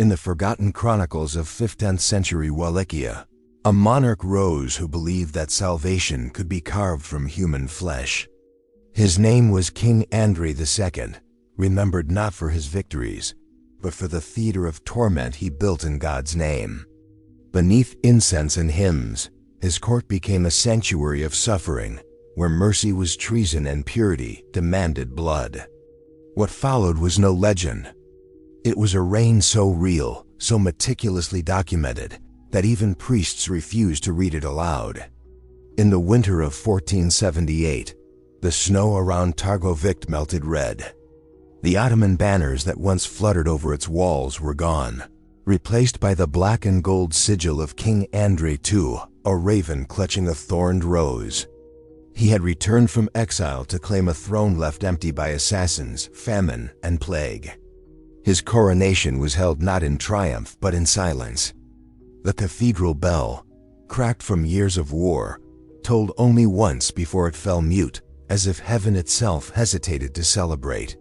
In the forgotten chronicles of 5th-10th century Wallachia, a monarch rose who believed that salvation could be carved from human flesh. His name was King Andrei II, remembered not for his victories, but for the theater of torment he built in God's name. Beneath incense and hymns, his court became a sanctuary of suffering, where mercy was treason and purity demanded blood. What followed was no legend. It was a reign so real, so meticulously documented, that even priests refused to read it aloud. In the winter of 1478, the snow around Targovict melted red. The Ottoman banners that once fluttered over its walls were gone, replaced by the black and gold sigil of King Andrei II, a raven clutching a thorned rose. He had returned from exile to claim a throne left empty by assassins, famine, and plague. His coronation was held not in triumph but in silence. The cathedral bell, cracked from years of war, tolled only once before it fell mute, as if heaven itself hesitated to celebrate.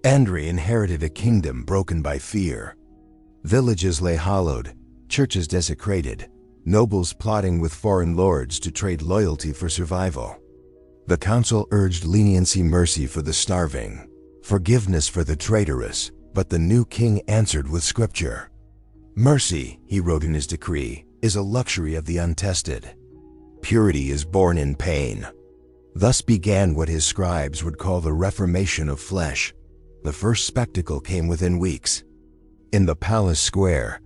Andrei inherited a kingdom broken by fear. Villages lay hollowed, churches desecrated, nobles plotting with foreign lords to trade loyalty for survival. The council urged leniency, mercy for the starving, forgiveness for the traitorous, but the new king answered with scripture. Mercy, he wrote in his decree, is a luxury of the untested. Purity is born in pain. Thus began what his scribes would call the reformation of flesh. The first spectacle came within weeks. In the palace square,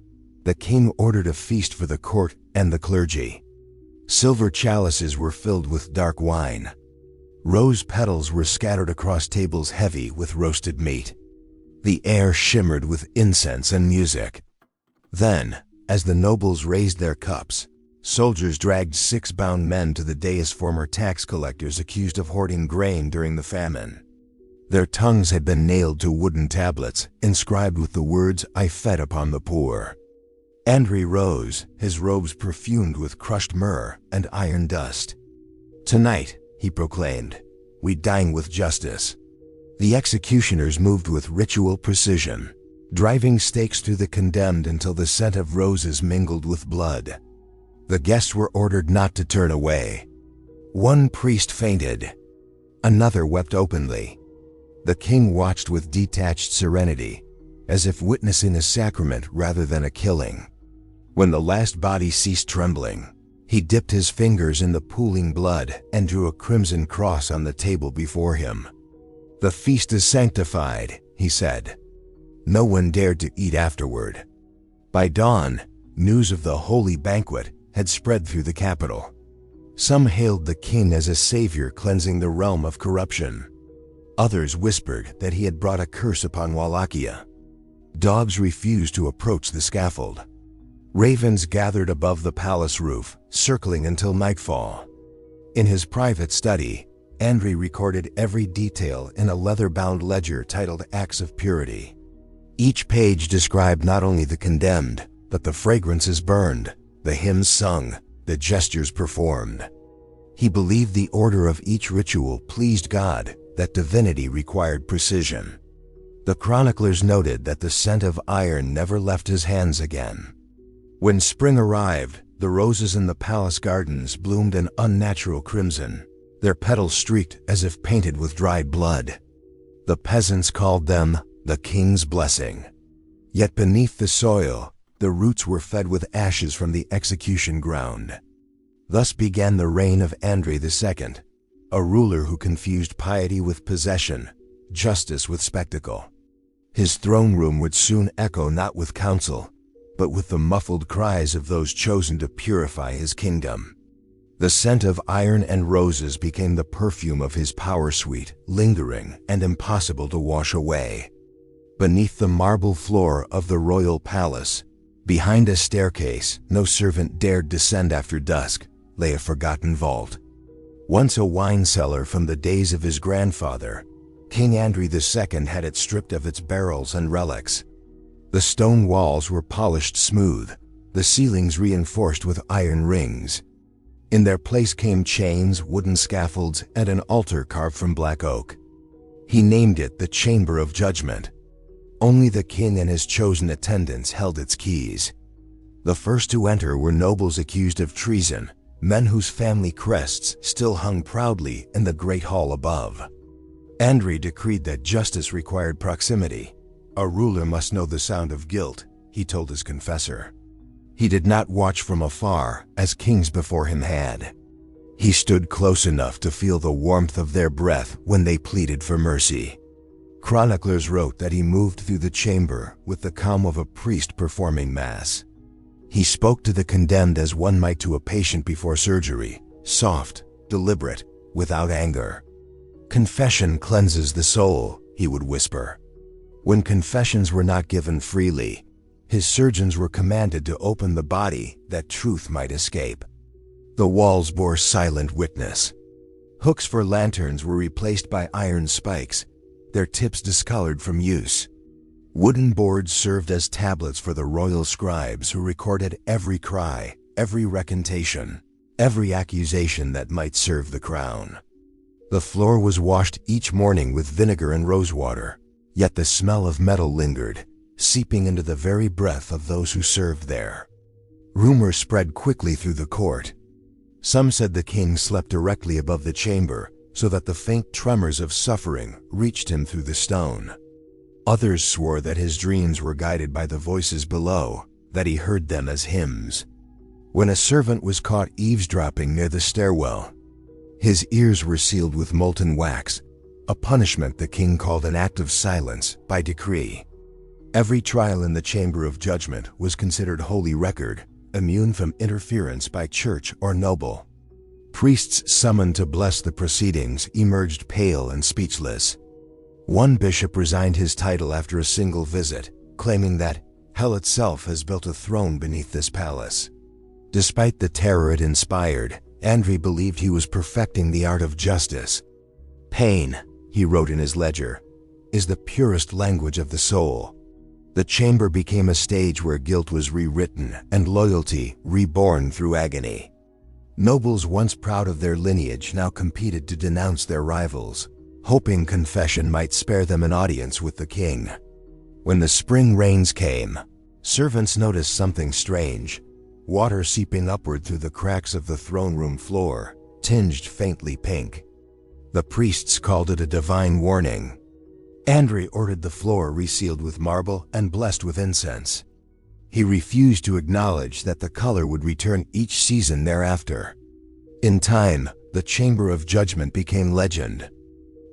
the king ordered a feast for the court and the clergy. Silver chalices were filled with dark wine. Rose petals were scattered across tables heavy with roasted meat. The air shimmered with incense and music. Then, as the nobles raised their cups, soldiers dragged 6 bound men to the dais, former tax collectors accused of hoarding grain during the famine. Their tongues had been nailed to wooden tablets, inscribed with the words, "I fed upon the poor." Andrei rose, his robes perfumed with crushed myrrh and iron dust. "Tonight," he proclaimed, "we dine with justice." The executioners moved with ritual precision, driving stakes through the condemned until the scent of roses mingled with blood. The guests were ordered not to turn away. One priest fainted. Another wept openly. The king watched with detached serenity, as if witnessing a sacrament rather than a killing. When the last body ceased trembling, he dipped his fingers in the pooling blood and drew a crimson cross on the table before him. "The feast is sanctified," he said. No one dared to eat afterward. By dawn, news of the holy banquet had spread through the capital. Some hailed the king as a savior cleansing the realm of corruption. Others whispered that he had brought a curse upon Wallachia. Dogs refused to approach the scaffold. Ravens gathered above the palace roof, circling until nightfall. In his private study, Andrei recorded every detail in a leather-bound ledger titled Acts of Purity. Each page described not only the condemned, but the fragrances burned, the hymns sung, the gestures performed. He believed the order of each ritual pleased God, that divinity required precision. The chroniclers noted that the scent of iron never left his hands again. When spring arrived, the roses in the palace gardens bloomed an unnatural crimson, their petals streaked as if painted with dried blood. The peasants called them the king's blessing. Yet beneath the soil, the roots were fed with ashes from the execution ground. Thus began the reign of Andrei II, a ruler who confused piety with possession, justice with spectacle. His throne room would soon echo not with counsel, but with the muffled cries of those chosen to purify his kingdom. The scent of iron and roses became the perfume of his power suite, lingering and impossible to wash away. Beneath the marble floor of the royal palace, behind a staircase no servant dared descend after dusk, lay a forgotten vault. Once a wine cellar from the days of his grandfather, King Andrei II had it stripped of its barrels and relics. The stone walls were polished smooth, the ceilings reinforced with iron rings. In their place came chains, wooden scaffolds, and an altar carved from black oak. He named it the Chamber of Judgment. Only the king and his chosen attendants held its keys. The first to enter were nobles accused of treason, men whose family crests still hung proudly in the great hall above. Andrei decreed that justice required proximity. A ruler must know the sound of guilt, he told his confessor. He did not watch from afar, as kings before him had. He stood close enough to feel the warmth of their breath when they pleaded for mercy. Chroniclers wrote that he moved through the chamber with the calm of a priest performing mass. He spoke to the condemned as one might to a patient before surgery, soft, deliberate, without anger. "Confession cleanses the soul," he would whisper. When confessions were not given freely, his surgeons were commanded to open the body that truth might escape. The walls bore silent witness. Hooks for lanterns were replaced by iron spikes, their tips discolored from use. Wooden boards served as tablets for the royal scribes who recorded every cry, every recantation, every accusation that might serve the crown. The floor was washed each morning with vinegar and rosewater, yet the smell of metal lingered, seeping into the very breath of those who served there. Rumor spread quickly through the court. Some said the king slept directly above the chamber, so that the faint tremors of suffering reached him through the stone. Others swore that his dreams were guided by the voices below, that he heard them as hymns. When a servant was caught eavesdropping near the stairwell, his ears were sealed with molten wax, a punishment the king called an act of silence by decree. Every trial in the chamber of judgment was considered holy record, immune from interference by church or noble. Priests summoned to bless the proceedings emerged pale and speechless. One bishop resigned his title after a single visit, claiming that hell itself has built a throne beneath this palace. Despite the terror it inspired, Andrei believed he was perfecting the art of justice. "Pain," he wrote in his ledger, "is the purest language of the soul." The chamber became a stage where guilt was rewritten and loyalty reborn through agony. Nobles once proud of their lineage now competed to denounce their rivals, hoping confession might spare them an audience with the king. When the spring rains came, servants noticed something strange: water seeping upward through the cracks of the throne room floor, tinged faintly pink. The priests called it a divine warning. Andrei ordered the floor resealed with marble and blessed with incense. He refused to acknowledge that the color would return each season thereafter. In time, the Chamber of Judgment became legend.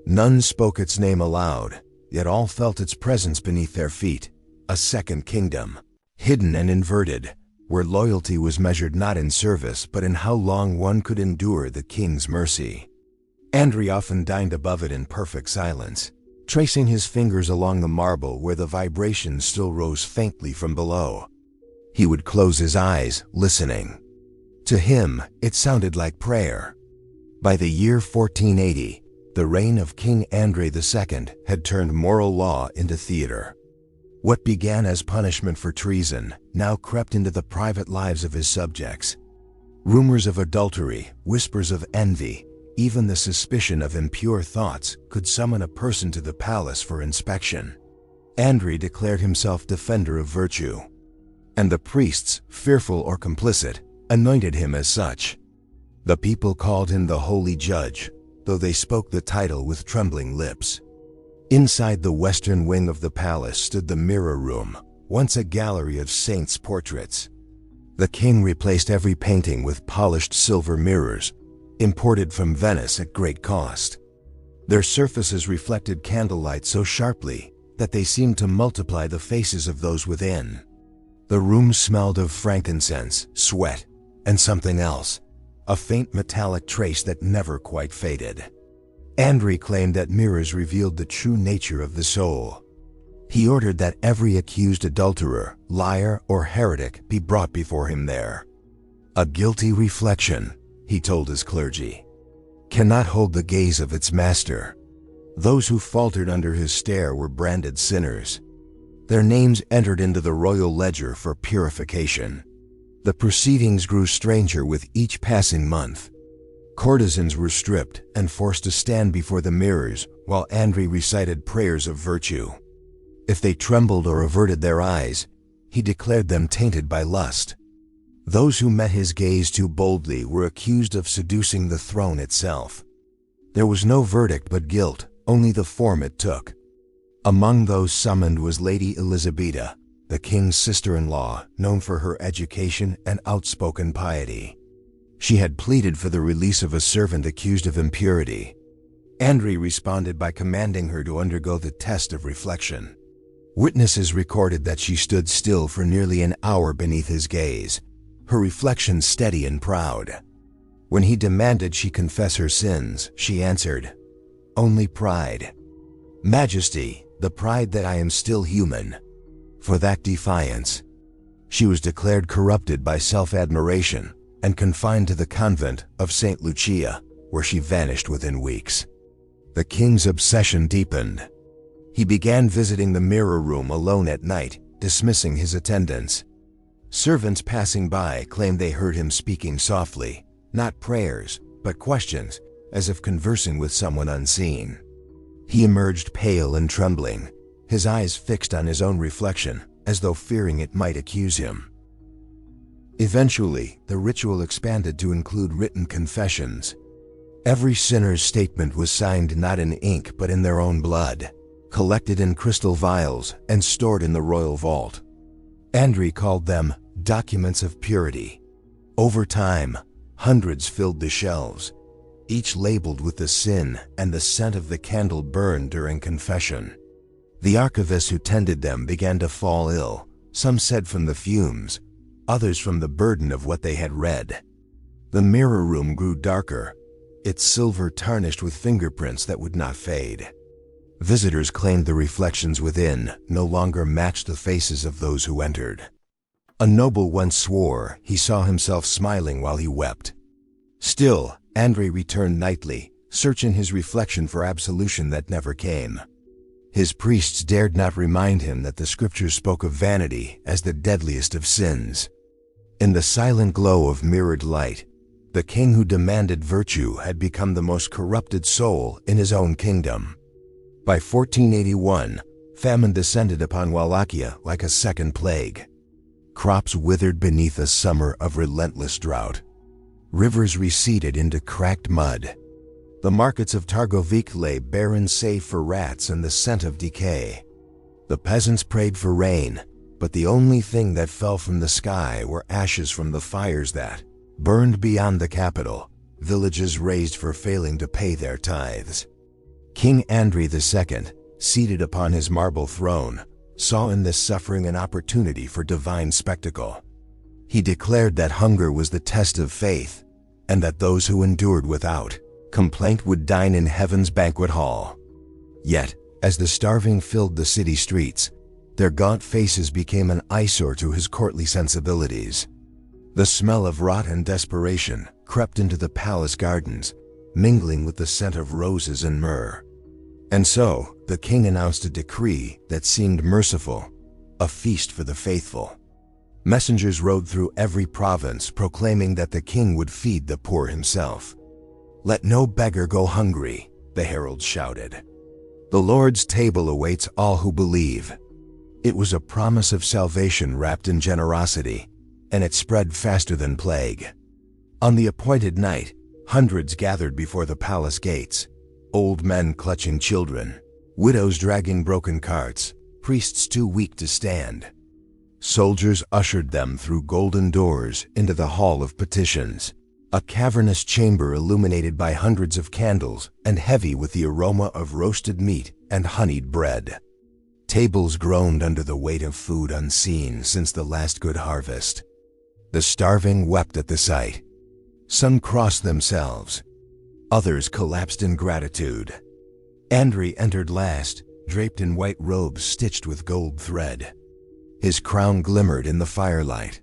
None spoke its name aloud, yet all felt its presence beneath their feet, a second kingdom, hidden and inverted, where loyalty was measured not in service but in how long one could endure the king's mercy. Andrei often dined above it in perfect silence, tracing his fingers along the marble where the vibrations still rose faintly from below. He would close his eyes, listening. To him, it sounded like prayer. By the year 1480, the reign of King Andrei II had turned moral law into theater. What began as punishment for treason now crept into the private lives of his subjects. Rumors of adultery, whispers of envy, even the suspicion of impure thoughts could summon a person to the palace for inspection. Andrei declared himself defender of virtue, and the priests, fearful or complicit, anointed him as such. The people called him the Holy Judge, though they spoke the title with trembling lips. Inside the western wing of the palace stood the mirror room, once a gallery of saints' portraits. The king replaced every painting with polished silver mirrors, imported from Venice at great cost. Their surfaces reflected candlelight so sharply that they seemed to multiply the faces of those within. The room smelled of frankincense, sweat, and something else, a faint metallic trace that never quite faded. Andrei claimed that mirrors revealed the true nature of the soul. He ordered that every accused adulterer, liar, or heretic be brought before him there. A guilty reflection, he told his clergy, cannot hold the gaze of its master. Those who faltered under his stare were branded sinners. Their names entered into the royal ledger for purification. The proceedings grew stranger with each passing month. Courtesans were stripped and forced to stand before the mirrors while Andrei recited prayers of virtue. If they trembled or averted their eyes, he declared them tainted by lust. Those who met his gaze too boldly were accused of seducing the throne itself. There was no verdict but guilt, only the form it took. Among those summoned was Lady Elizabeta, the king's sister-in-law, known for her education and outspoken piety. She had pleaded for the release of a servant accused of impurity. Andrei responded by commanding her to undergo the test of reflection. Witnesses recorded that she stood still for nearly an hour beneath his gaze, her reflection steady and proud. When he demanded she confess her sins, she answered, "Only pride. Majesty, the pride that I am still human." For that defiance, she was declared corrupted by self-admiration and confined to the convent of St. Lucia, where she vanished within weeks. The king's obsession deepened. He began visiting the mirror room alone at night, dismissing his attendants. Servants passing by claimed they heard him speaking softly, not prayers, but questions, as if conversing with someone unseen. He emerged pale and trembling, his eyes fixed on his own reflection, as though fearing it might accuse him. Eventually, the ritual expanded to include written confessions. Every sinner's statement was signed not in ink but in their own blood, collected in crystal vials and stored in the royal vault. Andrei called them documents of purity. Over time, hundreds filled the shelves, each labeled with the sin and the scent of the candle burned during confession. The archivists who tended them began to fall ill, some said from the fumes, others from the burden of what they had read. The mirror room grew darker, its silver tarnished with fingerprints that would not fade. Visitors claimed the reflections within no longer matched the faces of those who entered. A noble once swore he saw himself smiling while he wept. Still, Andrei returned nightly, searching his reflection for absolution that never came. His priests dared not remind him that the scriptures spoke of vanity as the deadliest of sins. In the silent glow of mirrored light, the king who demanded virtue had become the most corrupted soul in his own kingdom. By 1481, famine descended upon Wallachia like a second plague. Crops withered beneath a summer of relentless drought. Rivers receded into cracked mud. The markets of Targovik lay barren save for rats and the scent of decay. The peasants prayed for rain, but the only thing that fell from the sky were ashes from the fires that burned beyond the capital, villages razed for failing to pay their tithes. King Andrei II, seated upon his marble throne, saw in this suffering an opportunity for divine spectacle. He declared that hunger was the test of faith, and that those who endured without complaint would dine in heaven's banquet hall. Yet, as the starving filled the city streets, their gaunt faces became an eyesore to his courtly sensibilities. The smell of rot and desperation crept into the palace gardens, mingling with the scent of roses and myrrh. And so, the king announced a decree that seemed merciful, a feast for the faithful. Messengers rode through every province proclaiming that the king would feed the poor himself. "Let no beggar go hungry," the heralds shouted. "The Lord's table awaits all who believe." It was a promise of salvation wrapped in generosity, and it spread faster than plague. On the appointed night, hundreds gathered before the palace gates, old men clutching children, widows dragging broken carts, priests too weak to stand. Soldiers ushered them through golden doors into the hall of petitions, a cavernous chamber illuminated by hundreds of candles and heavy with the aroma of roasted meat and honeyed bread. Tables groaned under the weight of food unseen since the last good harvest. The starving wept at the sight. Some crossed themselves. Others collapsed in gratitude. Andrei entered last, draped in white robes stitched with gold thread. His crown glimmered in the firelight.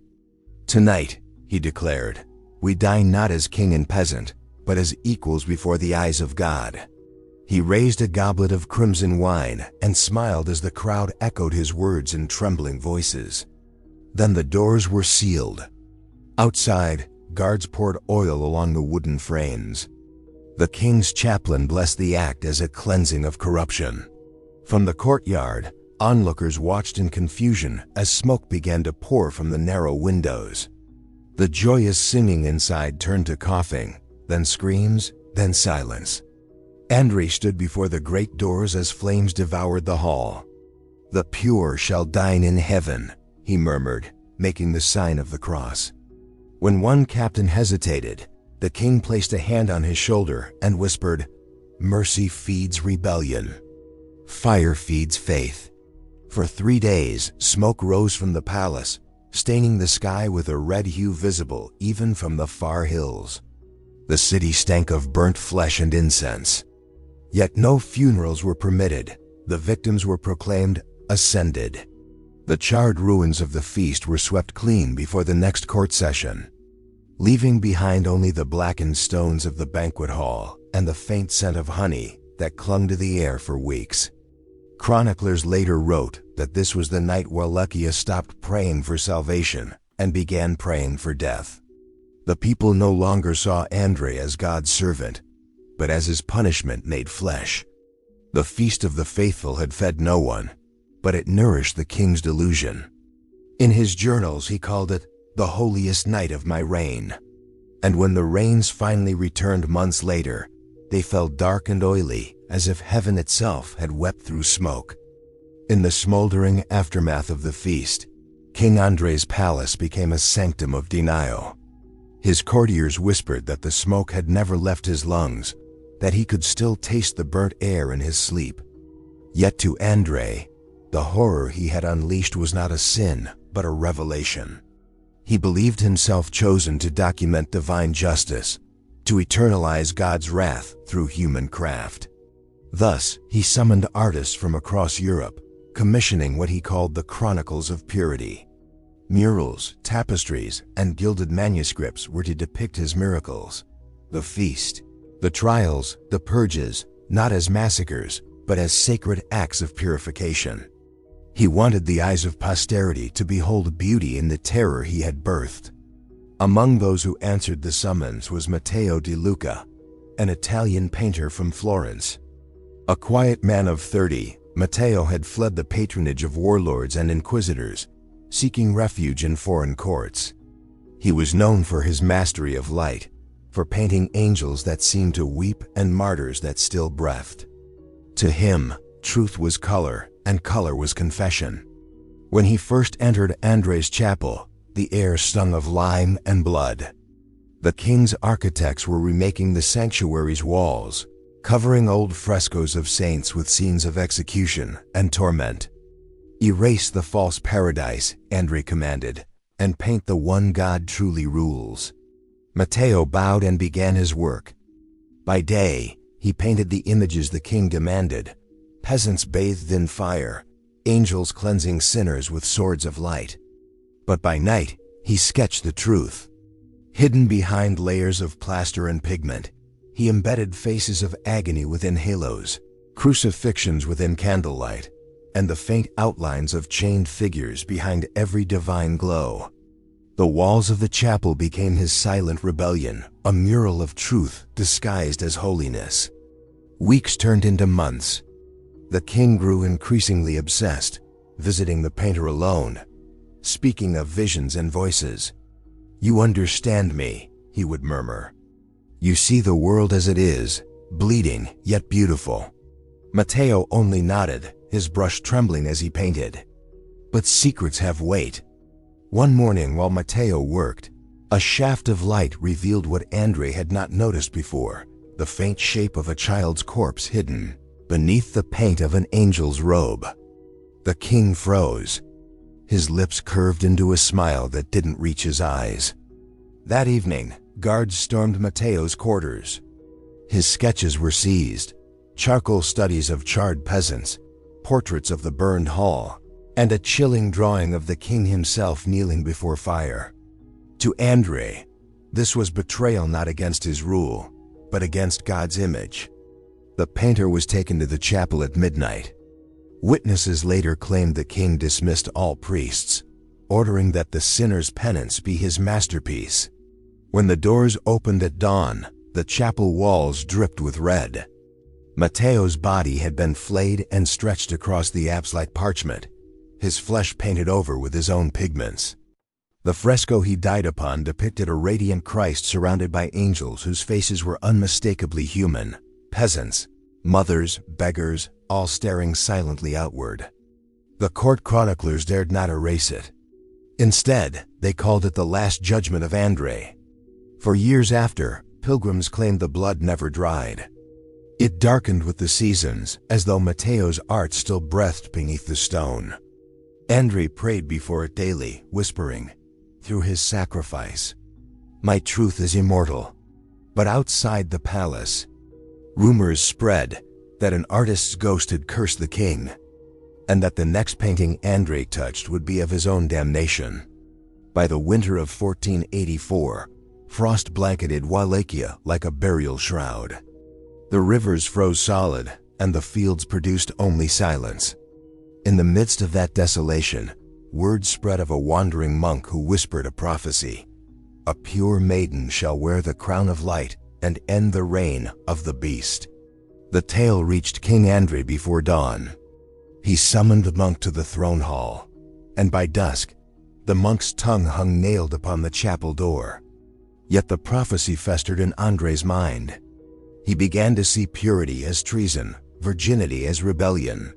"Tonight," he declared, "we dine not as king and peasant, but as equals before the eyes of God." He raised a goblet of crimson wine and smiled as the crowd echoed his words in trembling voices. Then the doors were sealed. Outside, guards poured oil along the wooden frames. The king's chaplain blessed the act as a cleansing of corruption. From the courtyard, Onlookers watched in confusion as smoke began to pour from the narrow windows. The joyous singing inside turned to coughing, then screams, then silence. Andrei stood before the great doors as flames devoured the hall. "The pure shall dine in heaven," he murmured, making the sign of the cross. When one captain hesitated, the king placed a hand on his shoulder and whispered, "Mercy feeds rebellion. Fire feeds faith." For 3 days, smoke rose from the palace, staining the sky with a red hue visible even from the far hills. The city stank of burnt flesh and incense. Yet no funerals were permitted. The victims were proclaimed ascended. The charred ruins of the feast were swept clean before the next court session, leaving behind only the blackened stones of the banquet hall and the faint scent of honey that clung to the air for weeks. Chroniclers later wrote that this was the night Wallachia stopped praying for salvation and began praying for death. The people no longer saw Andrei as God's servant, but as his punishment made flesh. The feast of the faithful had fed no one, but it nourished the king's delusion. In his journals he called it the holiest night of my reign. And when the rains finally returned months later, they fell dark and oily, as if heaven itself had wept through smoke. In the smoldering aftermath of the feast, King Andrei's palace became a sanctum of denial. His courtiers whispered that the smoke had never left his lungs, that he could still taste the burnt air in his sleep. Yet to Andrei, the horror he had unleashed was not a sin, but a revelation. He believed himself chosen to document divine justice, to eternalize God's wrath through human craft. Thus, he summoned artists from across Europe, commissioning what he called the Chronicles of Purity. Murals, tapestries, and gilded manuscripts were to depict his miracles, the feast, the trials, the purges, not as massacres, but as sacred acts of purification. He wanted the eyes of posterity to behold beauty in the terror he had birthed. Among those who answered the summons was Matteo di Luca, an Italian painter from Florence. A quiet man of 30, Matteo had fled the patronage of warlords and inquisitors, seeking refuge in foreign courts. He was known for his mastery of light, for painting angels that seemed to weep and martyrs that still breathed. To him, truth was color, and color was confession. When he first entered Andrei's chapel, the air stung of lime and blood. The king's architects were remaking the sanctuary's walls, covering old frescoes of saints with scenes of execution and torment. "Erase the false paradise," Andrei commanded, "and paint the one God truly rules." Matteo bowed and began his work. By day, he painted the images the king demanded: peasants bathed in fire, angels cleansing sinners with swords of light. But by night, he sketched the truth. Hidden behind layers of plaster and pigment, he embedded faces of agony within halos, crucifixions within candlelight, and the faint outlines of chained figures behind every divine glow. The walls of the chapel became his silent rebellion, a mural of truth disguised as holiness. Weeks turned into months. The king grew increasingly obsessed, visiting the painter alone, speaking of visions and voices. "You understand me," he would murmur. "You see the world as it is, bleeding yet beautiful." Matteo only nodded, his brush trembling as he painted. But secrets have weight. One morning while Matteo worked, a shaft of light revealed what Andrei had not noticed before, the faint shape of a child's corpse hidden beneath the paint of an angel's robe. The king froze. His lips curved into a smile that didn't reach his eyes. That evening, guards stormed Matteo's quarters. His sketches were seized, charcoal studies of charred peasants, portraits of the burned hall, and a chilling drawing of the king himself kneeling before fire. To Andrei, this was betrayal not against his rule, but against God's image. The painter was taken to the chapel at midnight. Witnesses later claimed the king dismissed all priests, ordering that the sinner's penance be his masterpiece. When the doors opened at dawn, the chapel walls dripped with red. Matteo's body had been flayed and stretched across the apse like parchment, his flesh painted over with his own pigments. The fresco he died upon depicted a radiant Christ surrounded by angels whose faces were unmistakably human, peasants, mothers, beggars, all staring silently outward. The court chroniclers dared not erase it. Instead, they called it the Last Judgment of Andrei. For years after, pilgrims claimed the blood never dried. It darkened with the seasons, as though Matteo's art still breathed beneath the stone. Andrei prayed before it daily, whispering, through his sacrifice, "My truth is immortal." But outside the palace, rumors spread that an artist's ghost had cursed the king, and that the next painting Andrei touched would be of his own damnation. By the winter of 1484, frost blanketed Wallachia like a burial shroud. The rivers froze solid, and the fields produced only silence. In the midst of that desolation, word spread of a wandering monk who whispered a prophecy. A pure maiden shall wear the crown of light and end the reign of the beast. The tale reached King Andrei before dawn. He summoned the monk to the throne hall, and by dusk, the monk's tongue hung nailed upon the chapel door. Yet the prophecy festered in Andrei's mind. He began to see purity as treason, virginity as rebellion.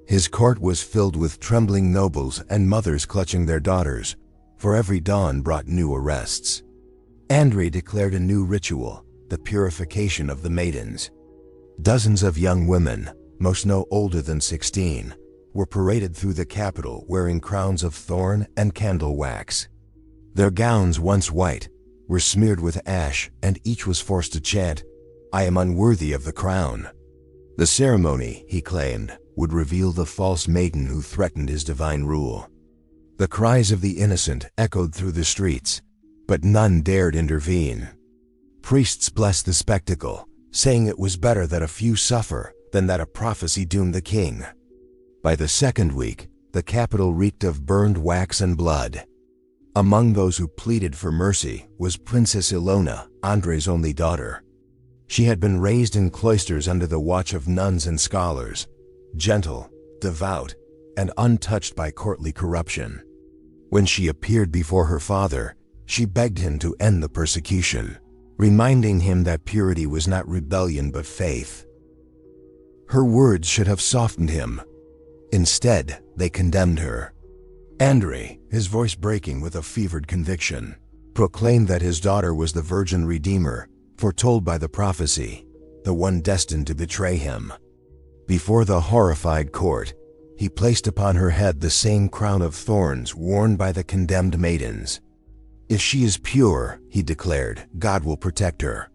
His court was filled with trembling nobles and mothers clutching their daughters, for every dawn brought new arrests. Andrei declared a new ritual, the purification of the maidens. Dozens of young women, most no older than 16, were paraded through the capital wearing crowns of thorn and candle wax. Their gowns, once white, were smeared with ash, and each was forced to chant, "I am unworthy of the crown." The ceremony, he claimed, would reveal the false maiden who threatened his divine rule. The cries of the innocent echoed through the streets, but none dared intervene. Priests blessed the spectacle, saying it was better that a few suffer than that a prophecy doomed the king. By the second week, the capital reeked of burned wax and blood. Among those who pleaded for mercy was Princess Ilona, Andrei's only daughter. She had been raised in cloisters under the watch of nuns and scholars, gentle, devout, and untouched by courtly corruption. When she appeared before her father, she begged him to end the persecution, reminding him that purity was not rebellion but faith. Her words should have softened him. Instead, they condemned her. Andrei, his voice breaking with a fevered conviction, proclaimed that his daughter was the virgin redeemer, foretold by the prophecy, the one destined to betray him. Before the horrified court, he placed upon her head the same crown of thorns worn by the condemned maidens. "If she is pure," he declared, "God will protect her."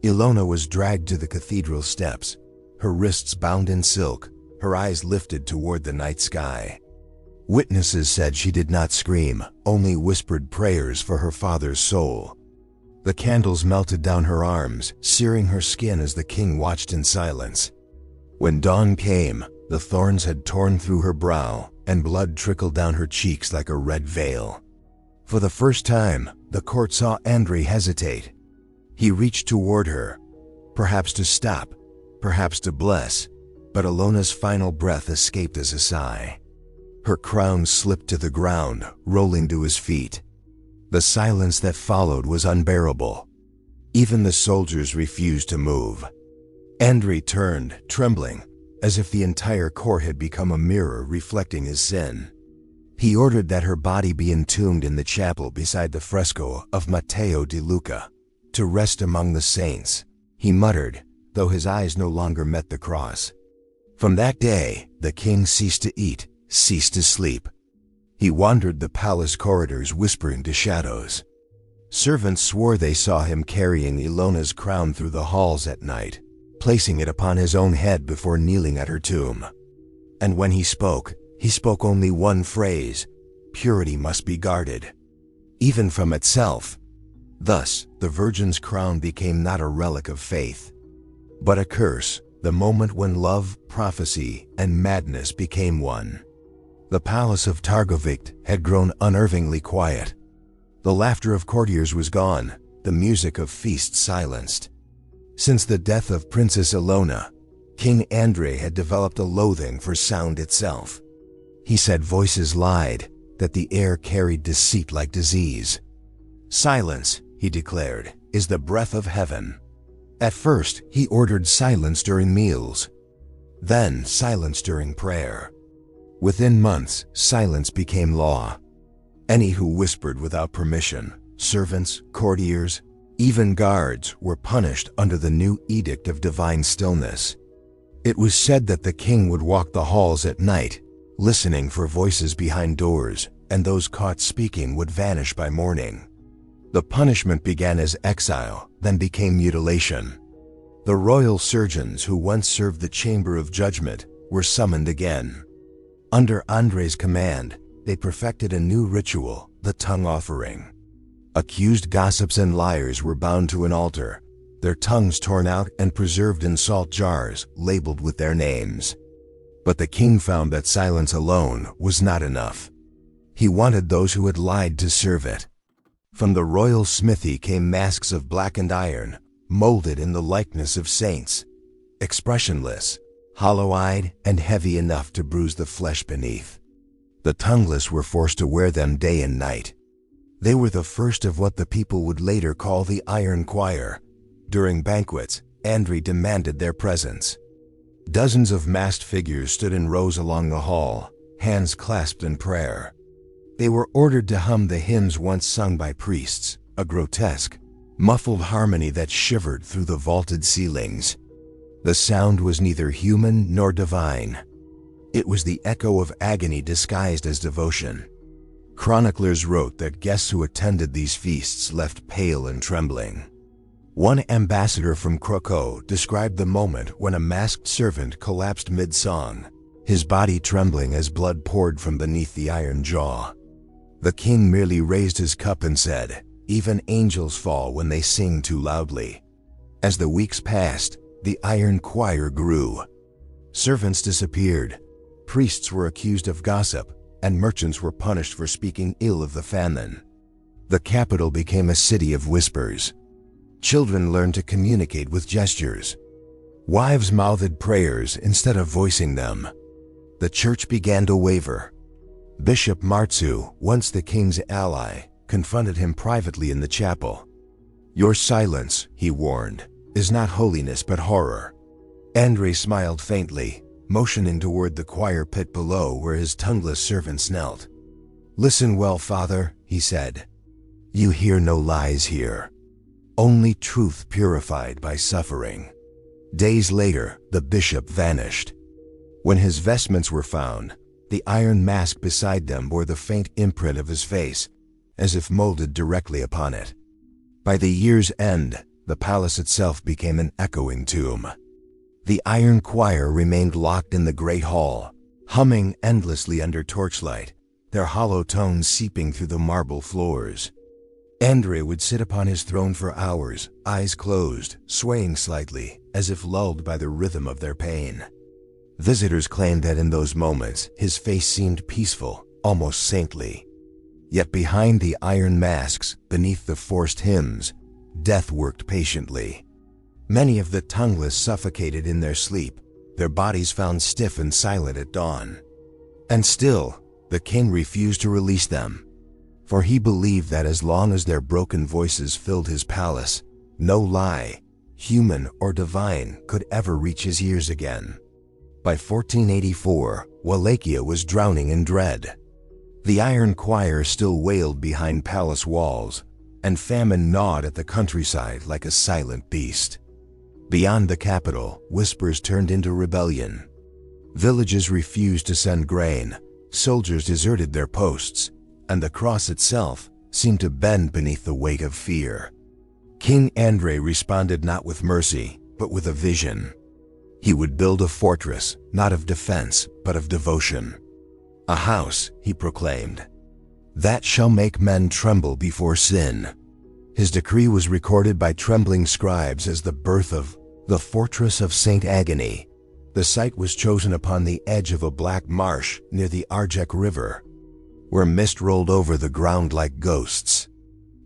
Ilona was dragged to the cathedral steps, her wrists bound in silk, her eyes lifted toward the night sky. Witnesses said she did not scream, only whispered prayers for her father's soul. The candles melted down her arms, searing her skin as the king watched in silence. When dawn came, the thorns had torn through her brow, and blood trickled down her cheeks like a red veil. For the first time, the court saw Andrei hesitate. He reached toward her, perhaps to stop, perhaps to bless, but Ilona's final breath escaped as a sigh. Her crown slipped to the ground, rolling to his feet. The silence that followed was unbearable. Even the soldiers refused to move. Andrei turned, trembling, as if the entire court had become a mirror reflecting his sin. He ordered that her body be entombed in the chapel beside the fresco of Matteo di Lucca, to rest among the saints, he muttered, though his eyes no longer met the cross. From that day, the king ceased to eat, ceased to sleep. He wandered the palace corridors whispering to shadows. Servants swore they saw him carrying Ilona's crown through the halls at night, placing it upon his own head before kneeling at her tomb. And when he spoke only one phrase: purity must be guarded, even from itself. Thus, the virgin's crown became not a relic of faith, but a curse, the moment when love, prophecy, and madness became one. The palace of Targovict had grown unnervingly quiet. The laughter of courtiers was gone, the music of feasts silenced. Since the death of Princess Ilona, King Andrei had developed a loathing for sound itself. He said voices lied, that the air carried deceit like disease. "Silence," he declared, "is the breath of heaven." At first, he ordered silence during meals. Then silence during prayer. Within months, silence became law. Any who whispered without permission, servants, courtiers, even guards, were punished under the new edict of divine stillness. It was said that the king would walk the halls at night, listening for voices behind doors, and those caught speaking would vanish by morning. The punishment began as exile, then became mutilation. The royal surgeons who once served the chamber of judgment were summoned again. Under Andrei's command, they perfected a new ritual, the tongue offering. Accused gossips and liars were bound to an altar, their tongues torn out and preserved in salt jars labeled with their names. But the king found that silence alone was not enough. He wanted those who had lied to serve it. From the royal smithy came masks of blackened iron, molded in the likeness of saints, expressionless, hollow-eyed, and heavy enough to bruise the flesh beneath. The tongueless were forced to wear them day and night. They were the first of what the people would later call the Iron Choir. During banquets, Andrei demanded their presence. Dozens of masked figures stood in rows along the hall, hands clasped in prayer. They were ordered to hum the hymns once sung by priests, a grotesque, muffled harmony that shivered through the vaulted ceilings. The sound was neither human nor divine. It was the echo of agony disguised as devotion. Chroniclers wrote that guests who attended these feasts left pale and trembling. One ambassador from Krakow described the moment when a masked servant collapsed mid-song, his body trembling as blood poured from beneath the iron jaw. The king merely raised his cup and said, "Even angels fall when they sing too loudly." As the weeks passed, the iron choir grew. Servants disappeared, priests were accused of gossip, and merchants were punished for speaking ill of the famine. The capital became a city of whispers. Children learned to communicate with gestures. Wives mouthed prayers instead of voicing them. The church began to waver. Bishop Martsu, once the king's ally, confronted him privately in the chapel. "Your silence," he warned, "is not holiness but horror." Andrei smiled faintly, motioning toward the choir pit below where his tongueless servants knelt. "Listen well, Father," he said. "You hear no lies here. Only truth purified by suffering." Days later, the bishop vanished. When his vestments were found, the iron mask beside them bore the faint imprint of his face, as if molded directly upon it. By the year's end, the palace itself became an echoing tomb. The iron choir remained locked in the great hall, humming endlessly under torchlight, their hollow tones seeping through the marble floors. Andrei would sit upon his throne for hours, eyes closed, swaying slightly, as if lulled by the rhythm of their pain. Visitors claimed that in those moments, his face seemed peaceful, almost saintly. Yet behind the iron masks, beneath the forced hymns, death worked patiently. Many of the tongueless suffocated in their sleep, their bodies found stiff and silent at dawn. And still, the king refused to release them. For he believed that as long as their broken voices filled his palace, no lie, human or divine, could ever reach his ears again. By 1484, Wallachia was drowning in dread. The iron choir still wailed behind palace walls, and famine gnawed at the countryside like a silent beast. Beyond the capital, whispers turned into rebellion. Villages refused to send grain, soldiers deserted their posts, and the cross itself seemed to bend beneath the weight of fear. King Andrei responded not with mercy, but with a vision. He would build a fortress, not of defense, but of devotion. "A house," he proclaimed, "that shall make men tremble before sin." His decree was recorded by trembling scribes as the birth of the Fortress of St. Agony. The site was chosen upon the edge of a black marsh near the Arjek River, where mist rolled over the ground like ghosts.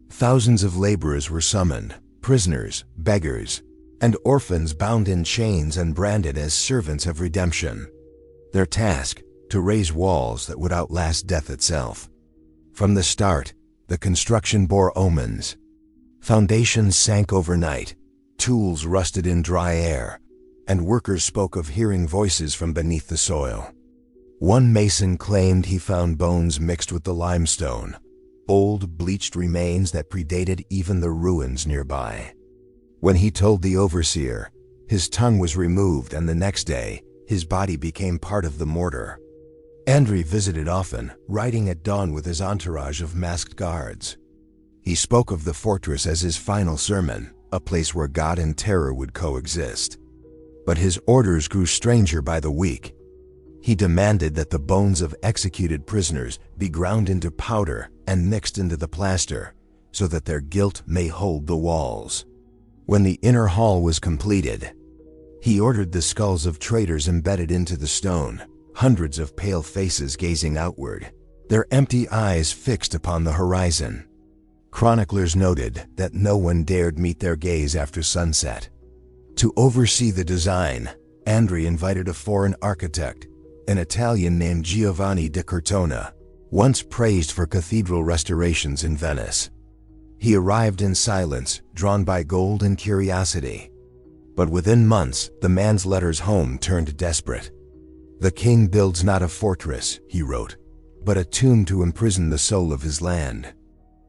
Thousands of laborers were summoned, prisoners, beggars, and orphans bound in chains and branded as servants of redemption. Their task, to raise walls that would outlast death itself. From the start, the construction bore omens. Foundations sank overnight, tools rusted in dry air, and workers spoke of hearing voices from beneath the soil. One mason claimed he found bones mixed with the limestone, old bleached remains that predated even the ruins nearby. When he told the overseer, his tongue was removed, and the next day, his body became part of the mortar. Andrei visited often, riding at dawn with his entourage of masked guards. He spoke of the fortress as his final sermon, a place where God and terror would coexist. But his orders grew stranger by the week. He demanded that the bones of executed prisoners be ground into powder and mixed into the plaster, so that their guilt may hold the walls. When the inner hall was completed, he ordered the skulls of traitors embedded into the stone, hundreds of pale faces gazing outward, their empty eyes fixed upon the horizon. Chroniclers noted that no one dared meet their gaze after sunset. To oversee the design, Andrei invited a foreign architect, an Italian named Giovanni da Cortona, once praised for cathedral restorations in Venice. He arrived in silence, drawn by gold and curiosity. But within months, the man's letters home turned desperate. "The king builds not a fortress," he wrote, "but a tomb to imprison the soul of his land."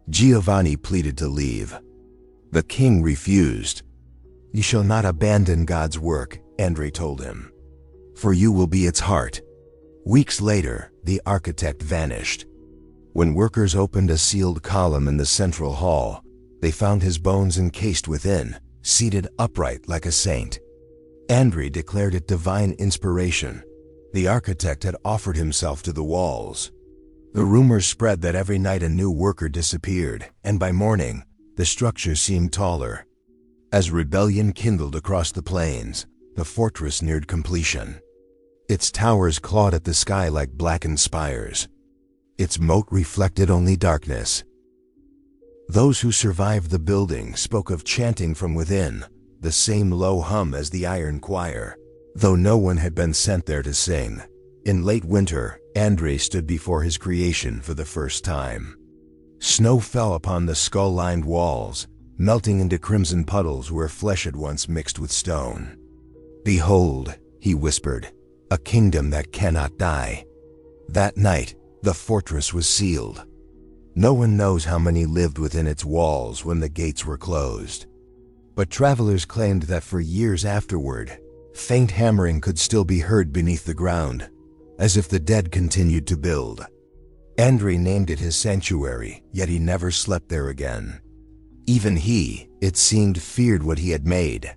Giovanni pleaded to leave. The king refused. "You shall not abandon God's work," Andrei told him, "for you will be its heart." Weeks later, the architect vanished. When workers opened a sealed column in the central hall, they found his bones encased within, seated upright like a saint. Andrei declared it divine inspiration. The architect had offered himself to the walls. The rumors spread that every night a new worker disappeared, and by morning, the structure seemed taller. As rebellion kindled across the plains, the fortress neared completion. Its towers clawed at the sky like blackened spires. Its moat reflected only darkness. Those who survived the building spoke of chanting from within, the same low hum as the iron choir, though no one had been sent there to sing. In late winter, Andrei stood before his creation for the first time. Snow fell upon the skull-lined walls, melting into crimson puddles where flesh had once mixed with stone. "Behold," he whispered, "a kingdom that cannot die." That night, the fortress was sealed. No one knows how many lived within its walls when the gates were closed. But travelers claimed that for years afterward, faint hammering could still be heard beneath the ground, as if the dead continued to build. Andrei named it his sanctuary, yet he never slept there again. Even he, it seemed, feared what he had made.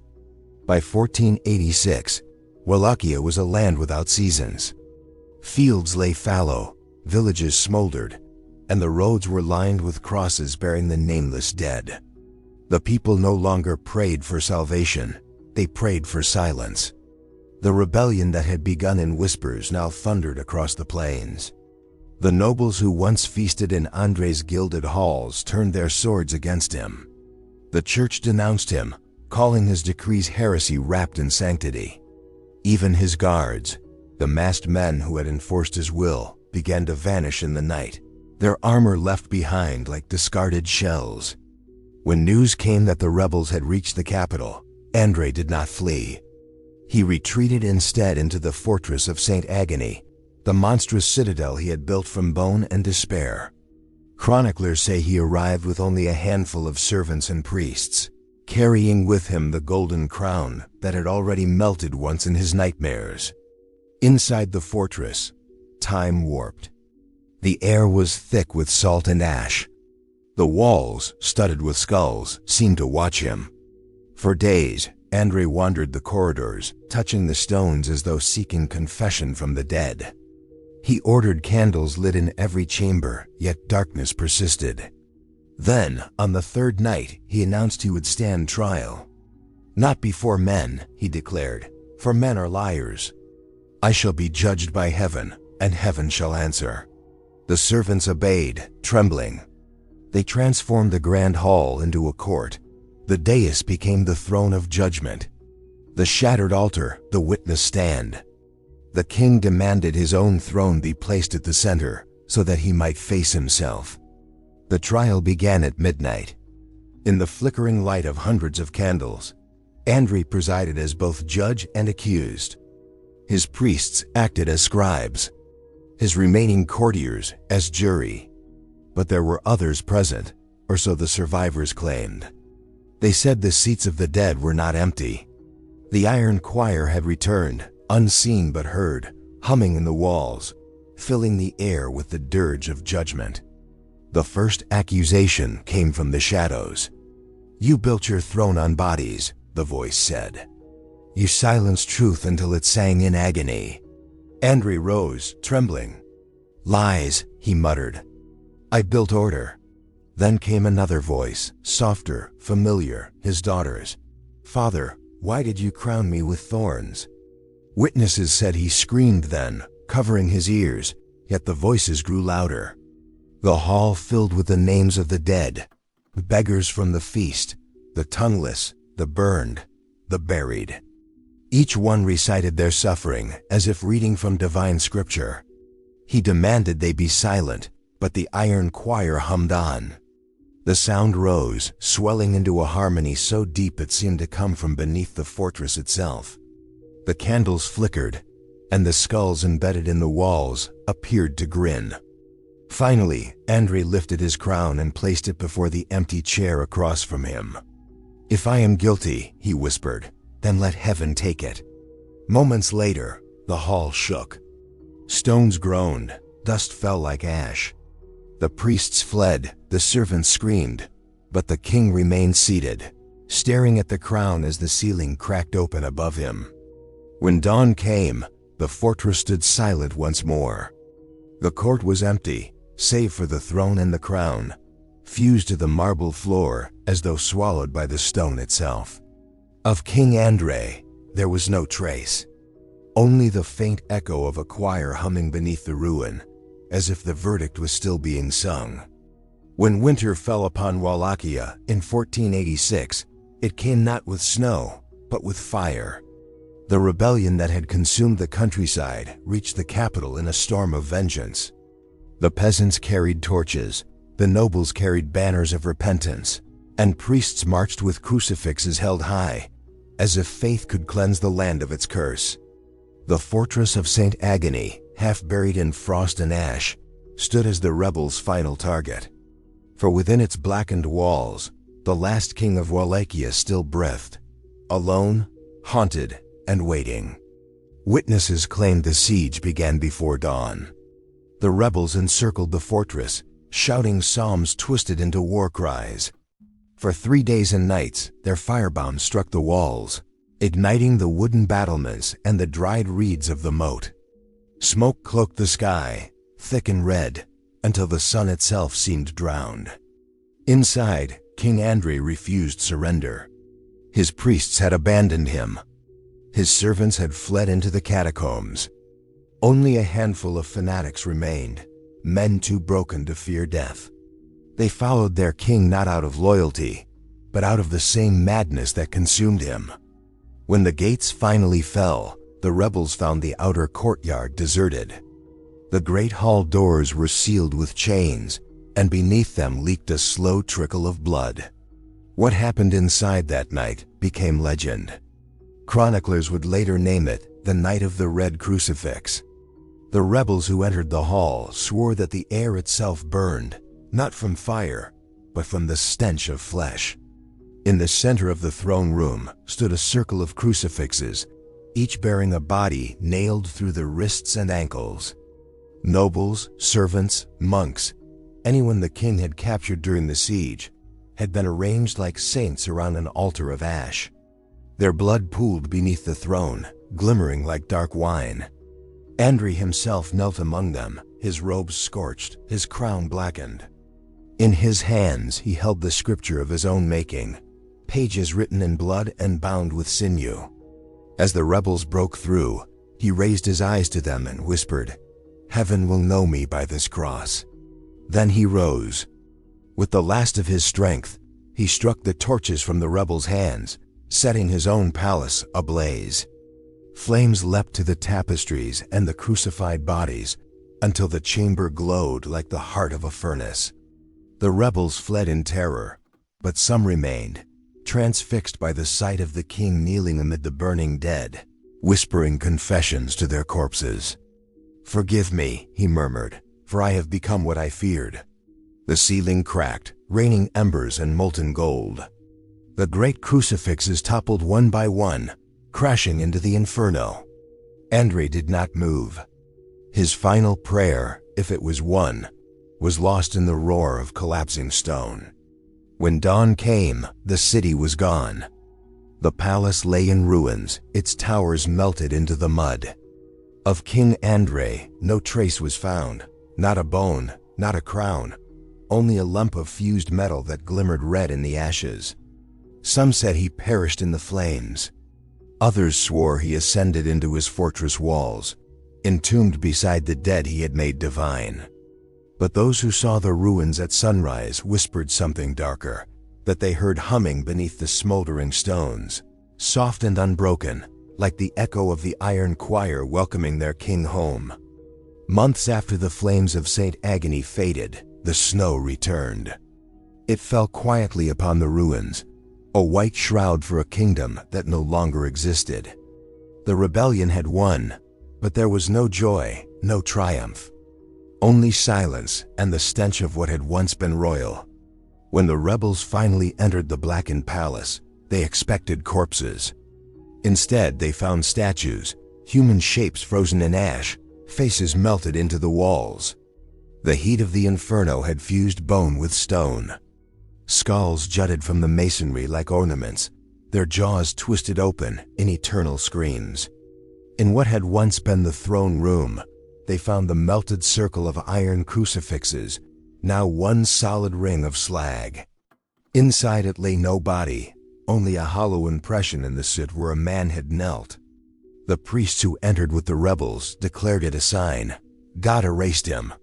By 1486, Wallachia was a land without seasons. Fields lay fallow, villages smoldered, and the roads were lined with crosses bearing the nameless dead. The people no longer prayed for salvation, they prayed for silence. The rebellion that had begun in whispers now thundered across the plains. The nobles who once feasted in Andrei's gilded halls turned their swords against him. The church denounced him, calling his decrees heresy wrapped in sanctity. Even his guards, the masked men who had enforced his will, began to vanish in the night, their armor left behind like discarded shells. When news came that the rebels had reached the capital, Andrei did not flee. He retreated instead into the fortress of St. Agony, the monstrous citadel he had built from bone and despair. Chroniclers say he arrived with only a handful of servants and priests, carrying with him the golden crown that had already melted once in his nightmares. Inside the fortress, time warped. The air was thick with salt and ash. The walls, studded with skulls, seemed to watch him. For days, Andrei wandered the corridors, touching the stones as though seeking confession from the dead. He ordered candles lit in every chamber, yet darkness persisted. Then, on the third night, he announced he would stand trial. "Not before men," he declared, "for men are liars. I shall be judged by heaven, and heaven shall answer." The servants obeyed, trembling. They transformed the grand hall into a court, The dais became the throne of judgment. The shattered altar, the witness stand. The king demanded his own throne be placed at the center so that he might face himself. The trial began at midnight. In the flickering light of hundreds of candles, Andrei presided as both judge and accused. His priests acted as scribes, his remaining courtiers as jury. But there were others present, or so the survivors claimed. They said the seats of the dead were not empty. The iron choir had returned, unseen but heard, humming in the walls, filling the air with the dirge of judgment. The first accusation came from the shadows. "You built your throne on bodies," the voice said. "You silenced truth until it sang in agony." Andrei rose, trembling. "Lies," he muttered. "I built order." Then came another voice, softer, familiar, his daughter's. "Father, why did you crown me with thorns?" Witnesses said he screamed then, covering his ears, yet the voices grew louder. The hall filled with the names of the dead, beggars from the feast, the tongueless, the burned, the buried. Each one recited their suffering as if reading from divine scripture. He demanded they be silent, but the iron choir hummed on. The sound rose, swelling into a harmony so deep it seemed to come from beneath the fortress itself. The candles flickered, and the skulls embedded in the walls appeared to grin. Finally, Andrei lifted his crown and placed it before the empty chair across from him. "If I am guilty," he whispered, "then let heaven take it." Moments later, the hall shook. Stones groaned, dust fell like ash. The priests fled, the servants screamed, but the king remained seated, staring at the crown as the ceiling cracked open above him. When dawn came, the fortress stood silent once more. The court was empty, save for the throne and the crown, fused to the marble floor as though swallowed by the stone itself. Of King Andrei, there was no trace. Only the faint echo of a choir humming beneath the ruin, as if the verdict was still being sung. When winter fell upon Wallachia in 1486, it came not with snow, but with fire. The rebellion that had consumed the countryside reached the capital in a storm of vengeance. The peasants carried torches, the nobles carried banners of repentance, and priests marched with crucifixes held high, as if faith could cleanse the land of its curse. The fortress of St. Agony, half buried in frost and ash, stood as the rebels' final target. For within its blackened walls, the last king of Wallachia still breathed, alone, haunted, and waiting. Witnesses claimed the siege began before dawn. The rebels encircled the fortress, shouting psalms twisted into war cries. For 3 days and nights, their firebombs struck the walls, igniting the wooden battlements and the dried reeds of the moat. Smoke cloaked the sky, thick and red, until the sun itself seemed drowned. Inside, King Andrei refused surrender. His priests had abandoned him. His servants had fled into the catacombs. Only a handful of fanatics remained, men too broken to fear death. They followed their king not out of loyalty, but out of the same madness that consumed him. When the gates finally fell, the rebels found the outer courtyard deserted. The great hall doors were sealed with chains, and beneath them leaked a slow trickle of blood. What happened inside that night became legend. Chroniclers would later name it the Night of the Red Crucifix. The rebels who entered the hall swore that the air itself burned, not from fire, but from the stench of flesh. In the center of the throne room stood a circle of crucifixes, each bearing a body nailed through the wrists and ankles. Nobles, servants, monks, anyone the king had captured during the siege, had been arranged like saints around an altar of ash. Their blood pooled beneath the throne, glimmering like dark wine. Andrei himself knelt among them, his robes scorched, his crown blackened. In his hands he held the scripture of his own making, pages written in blood and bound with sinew. As the rebels broke through, he raised his eyes to them and whispered, "Heaven will know me by this cross." Then he rose. With the last of his strength, he struck the torches from the rebels' hands, setting his own palace ablaze. Flames leapt to the tapestries and the crucified bodies until the chamber glowed like the heart of a furnace. The rebels fled in terror, but some remained, transfixed by the sight of the king kneeling amid the burning dead, whispering confessions to their corpses. "Forgive me," he murmured, "for I have become what I feared." The ceiling cracked, raining embers and molten gold. The great crucifixes toppled one by one, crashing into the inferno. Andrei did not move. His final prayer, if it was one, was lost in the roar of collapsing stone. When dawn came, the city was gone. The palace lay in ruins, its towers melted into the mud. Of King Andrei, no trace was found, not a bone, not a crown, only a lump of fused metal that glimmered red in the ashes. Some said he perished in the flames. Others swore he ascended into his fortress walls, entombed beside the dead he had made divine. But those who saw the ruins at sunrise whispered something darker, that they heard humming beneath the smoldering stones, soft and unbroken, like the echo of the iron choir welcoming their king home. Months after the flames of St. Agony faded, the snow returned. It fell quietly upon the ruins, a white shroud for a kingdom that no longer existed. The rebellion had won, but there was no joy, no triumph. Only silence and the stench of what had once been royal. When the rebels finally entered the blackened palace, they expected corpses. Instead, they found statues, human shapes frozen in ash, faces melted into the walls. The heat of the inferno had fused bone with stone. Skulls jutted from the masonry like ornaments, their jaws twisted open in eternal screams. In what had once been the throne room, they found the melted circle of iron crucifixes, now one solid ring of slag. Inside it lay no body, only a hollow impression in the soot where a man had knelt. The priests who entered with the rebels declared it a sign. God erased him.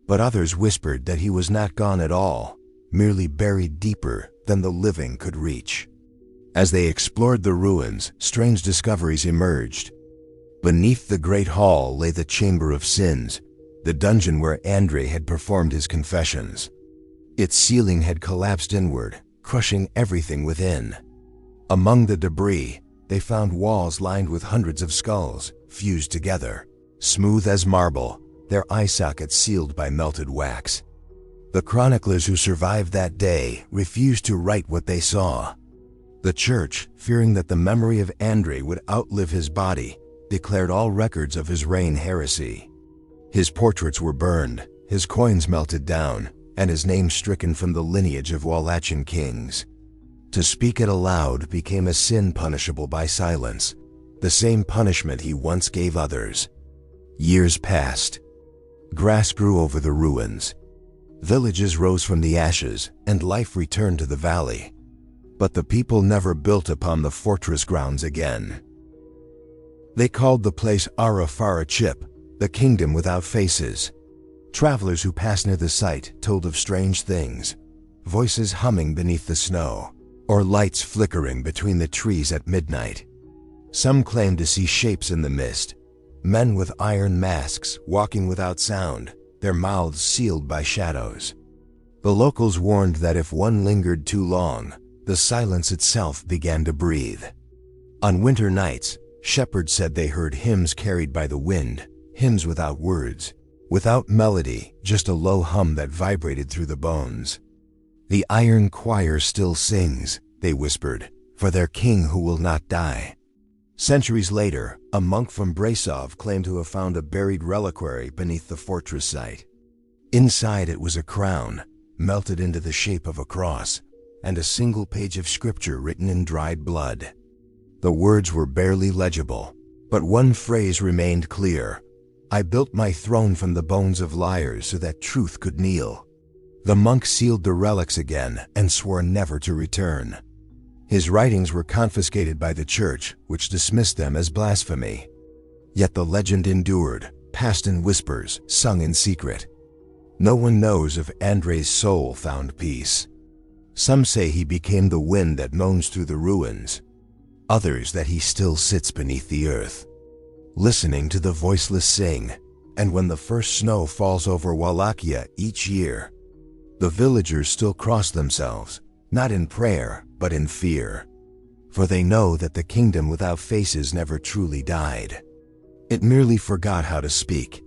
But others whispered that he was not gone at all, merely buried deeper than the living could reach. As they explored the ruins, strange discoveries emerged. Beneath the great hall lay the Chamber of Sins, the dungeon where Andrei had performed his confessions. Its ceiling had collapsed inward, crushing everything within. Among the debris, they found walls lined with hundreds of skulls, fused together, smooth as marble, their eye sockets sealed by melted wax. The chroniclers who survived that day refused to write what they saw. The church, fearing that the memory of Andrei would outlive his body, declared all records of his reign heresy. His portraits were burned, his coins melted down, and his name stricken from the lineage of Wallachian kings. To speak it aloud became a sin punishable by silence, the same punishment he once gave others. Years passed. Grass grew over the ruins. Villages rose from the ashes, and life returned to the valley. But the people never built upon the fortress grounds again. They called the place Arafara Chip, the kingdom without faces. Travelers who passed near the site told of strange things, voices humming beneath the snow, or lights flickering between the trees at midnight. Some claimed to see shapes in the mist, men with iron masks walking without sound, their mouths sealed by shadows. The locals warned that if one lingered too long, the silence itself began to breathe. On winter nights, shepherds said they heard hymns carried by the wind, hymns without words, without melody, just a low hum that vibrated through the bones. "The iron choir still sings," they whispered, "for their king who will not die." Centuries later, a monk from Brasov claimed to have found a buried reliquary beneath the fortress site. Inside it was a crown, melted into the shape of a cross, and a single page of scripture written in dried blood. The words were barely legible, but one phrase remained clear: "I built my throne from the bones of liars so that truth could kneel." The monk sealed the relics again and swore never to return. His writings were confiscated by the church, which dismissed them as blasphemy. Yet the legend endured, passed in whispers, sung in secret. No one knows if Andrei's soul found peace. Some say he became the wind that moans through the ruins, others that he still sits beneath the earth, listening to the voiceless sing. And when the first snow falls over Wallachia each year, the villagers still cross themselves, not in prayer, but in fear. For they know that the kingdom without faces never truly died. It merely forgot how to speak.